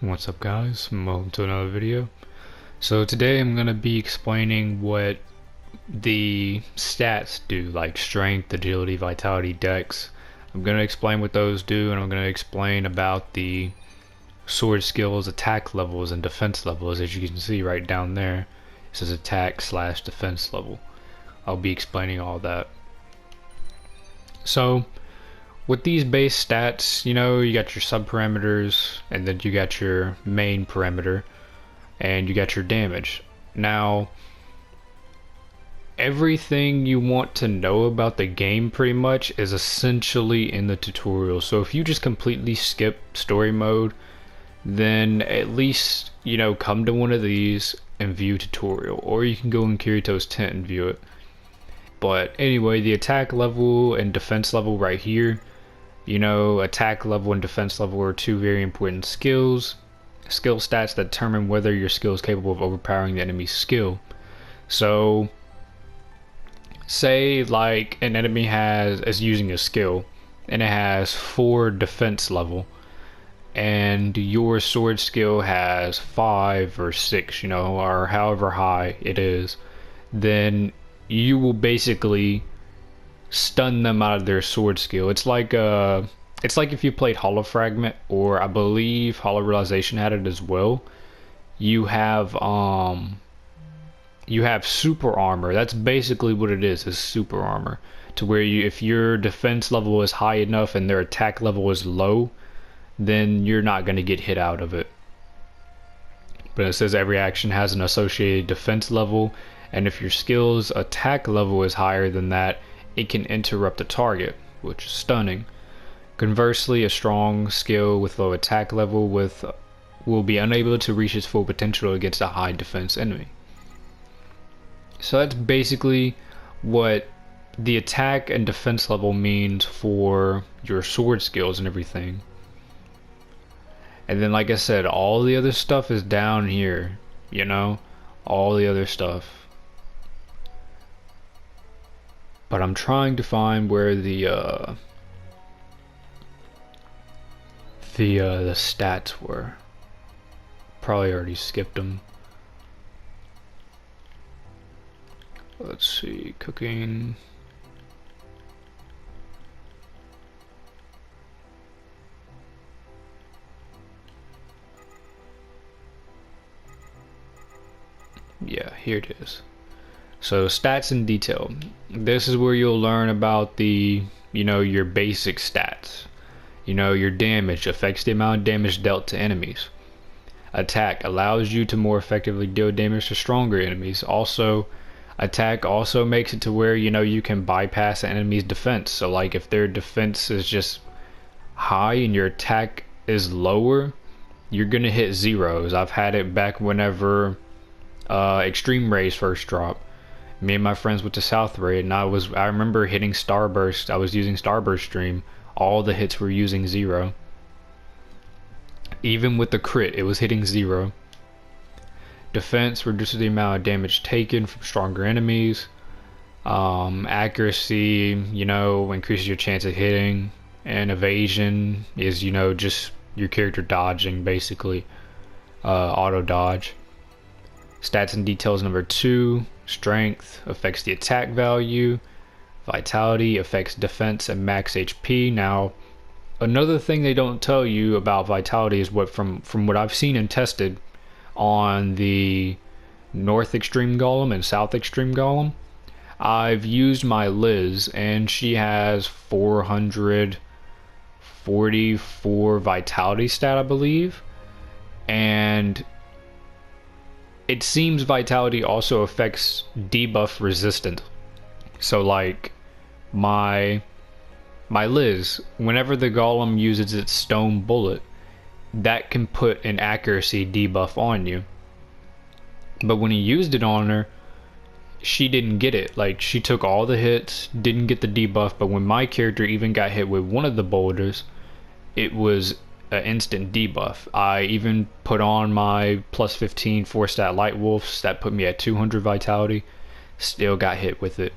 What's up guys, welcome to another video. So today I'm going to be explaining what the stats do, like strength, agility, vitality, dex. I'm going to explain what those do, and I'm going to explain about the sword skills, attack levels, and defense levels. As you can see right down there, it says attack / defense level. I'll be explaining all that. So with these base stats, you got your sub parameters, and then you got your main parameter, and you got your damage. Now, everything you want to know about the game pretty much is essentially in the tutorial. So if you just completely skip story mode, then at least, come to one of these and view tutorial, or you can go in Kirito's tent and view it. But anyway, the attack level and defense level right here, attack level and defense level are two very important skill stats that determine whether your skill is capable of overpowering the enemy's skill. So say like an enemy is using a skill and it has 4 defense level, and your sword skill has 5 or 6, or however high it is, then you will basically stun them out of their sword skill. It's like if you played Hollow Fragment, or I believe Alicization had it as well. You have super armor. That's basically what it is super armor. To where if your defense level is high enough and their attack level is low, then you're not going to get hit out of it. But it says every action has an associated defense level, and if your skill's attack level is higher than that, it can interrupt the target, which is stunning. Conversely, a strong skill with low attack level will be unable to reach its full potential against a high defense enemy. So that's basically what the attack and defense level means for your sword skills and everything. And then, like I said, all the other stuff is down here, all the other stuff. But I'm trying to find where the stats were. Probably already skipped them. Let's see, cooking. Yeah, here it is. So stats in detail. This is where you'll learn about the, your basic stats. Your damage affects the amount of damage dealt to enemies. Attack allows you to more effectively deal damage to stronger enemies. Also, attack also makes it to where, you can bypass an enemy's defense. So like if their defense is just high and your attack is lower, you're gonna hit zeros. I've had it back whenever Extreme Rays first dropped. Me and my friends went to South Ray, and I remember hitting Starburst. I was using Starburst Stream. All the hits were using 0. Even with the crit, it was hitting 0. Defense reduces the amount of damage taken from stronger enemies. Accuracy, increases your chance of hitting. And evasion is, just your character dodging, basically. Auto dodge. Stats and details number 2. Strength affects the attack value. Vitality affects defense and max HP. Now, another thing they don't tell you about vitality is what from what I've seen and tested on the North Extreme Golem and South Extreme Golem, I've used my Liz, and she has 444 vitality stat, I believe, and it seems vitality also affects debuff resistant. So like my Liz, whenever the golem uses its stone bullet, that can put an accuracy debuff on you. But when he used it on her, she didn't get it. Like, she took all the hits, didn't get the debuff, but when my character even got hit with one of the boulders, it was an instant debuff. I even put on my plus 15 4-stat Light Wolves that put me at 200 vitality, still got hit with it.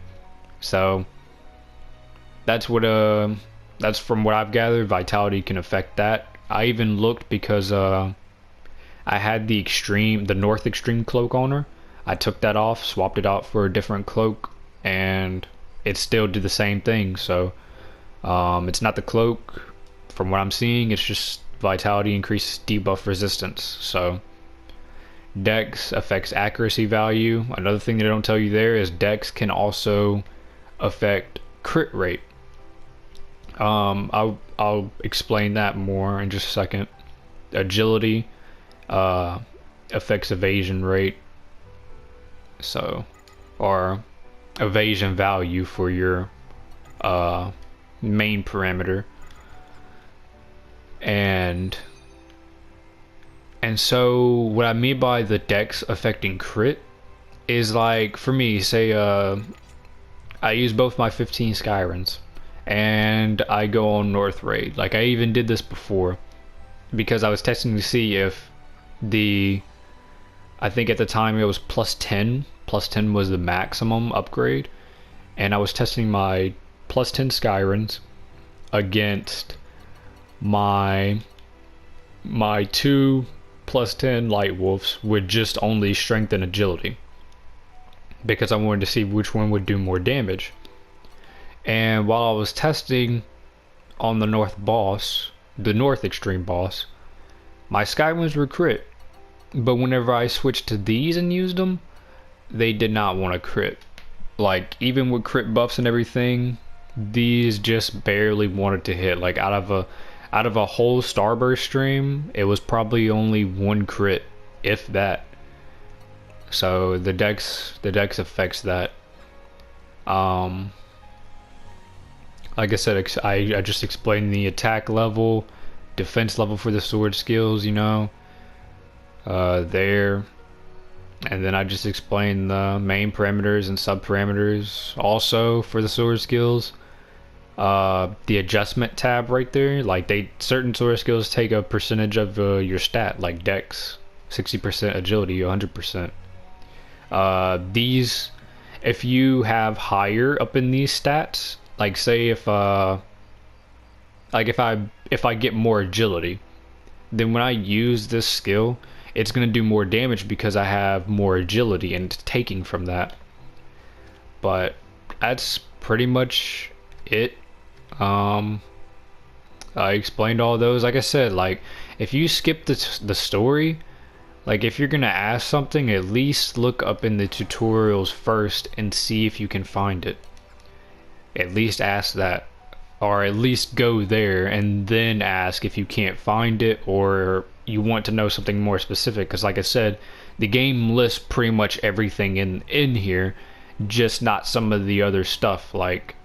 So that's what That's from what I've gathered. Vitality can affect that. I even looked because I had the North Extreme cloak on her. I took that off, swapped it out for a different cloak, and it still did the same thing. So it's not the cloak. From what I'm seeing, it's just vitality increases debuff resistance. So Dex affects accuracy value. Another thing they don't tell you there is Dex can also affect crit rate. I'll explain that more in just a second. Agility affects evasion rate, so, or evasion value for your main parameter, and so what I mean by the Dex affecting crit is, like, for me, say I use both my 15 Skyrens and I go on North Raid. Like, I even did this before because I was testing to see if I think at the time it was plus 10 was the maximum upgrade, and I was testing my plus 10 Skyrens against my two plus 10 Light Wolves with just only strength and agility, because I wanted to see which one would do more damage. And while I was testing on the North Extreme boss, my Skyrens were crit, but whenever I switched to these and used them, they did not want to crit. Like, even with crit buffs and everything, these just barely wanted to hit. Like, out of a whole Starburst stream, it was probably only one crit, if that. So the Dex affects that. Like I said, I just explained the attack level, defense level for the sword skills, you know, there. And then I just explained the main parameters and sub parameters also for the sword skills. The adjustment tab right there, like, certain sword skills take a percentage of your stat, like Dex, 60%, agility, 100%. These, if you have higher up in these stats, like, say if I get more agility, then when I use this skill, it's gonna do more damage because I have more agility and it's taking from that. But that's pretty much it. I explained all those. Like I said, like, if you skip the story, like, if you're gonna ask something, at least look up in the tutorials first and see if you can find it. At least ask that, or at least go there and then ask if you can't find it or you want to know something more specific. Because, like I said, the game lists pretty much everything in here, just not some of the other stuff. Like,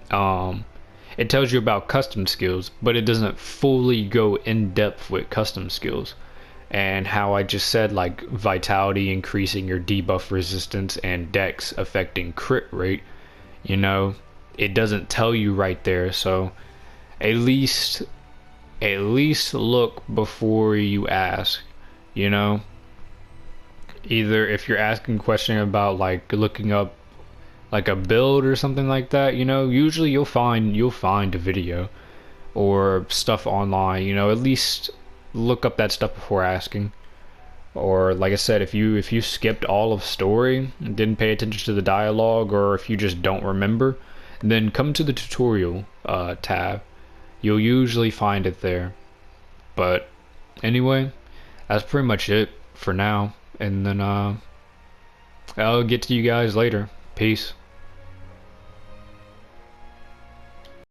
it tells you about custom skills, but it doesn't fully go in depth with custom skills. And how I just said, like, vitality increasing your debuff resistance and Dex affecting crit rate, you know, it doesn't tell you right there. So at least look before you ask, you know. Either if you're asking a question about, like, looking up like a build or something like that, you know, usually you'll find a video or stuff online, you know. At least look up that stuff before asking. Or, like I said, if you skipped all of story and didn't pay attention to the dialogue, or if you just don't remember, then come to the tutorial tab. You'll usually find it there. But anyway, that's pretty much it for now, and then I'll get to you guys later. Peace.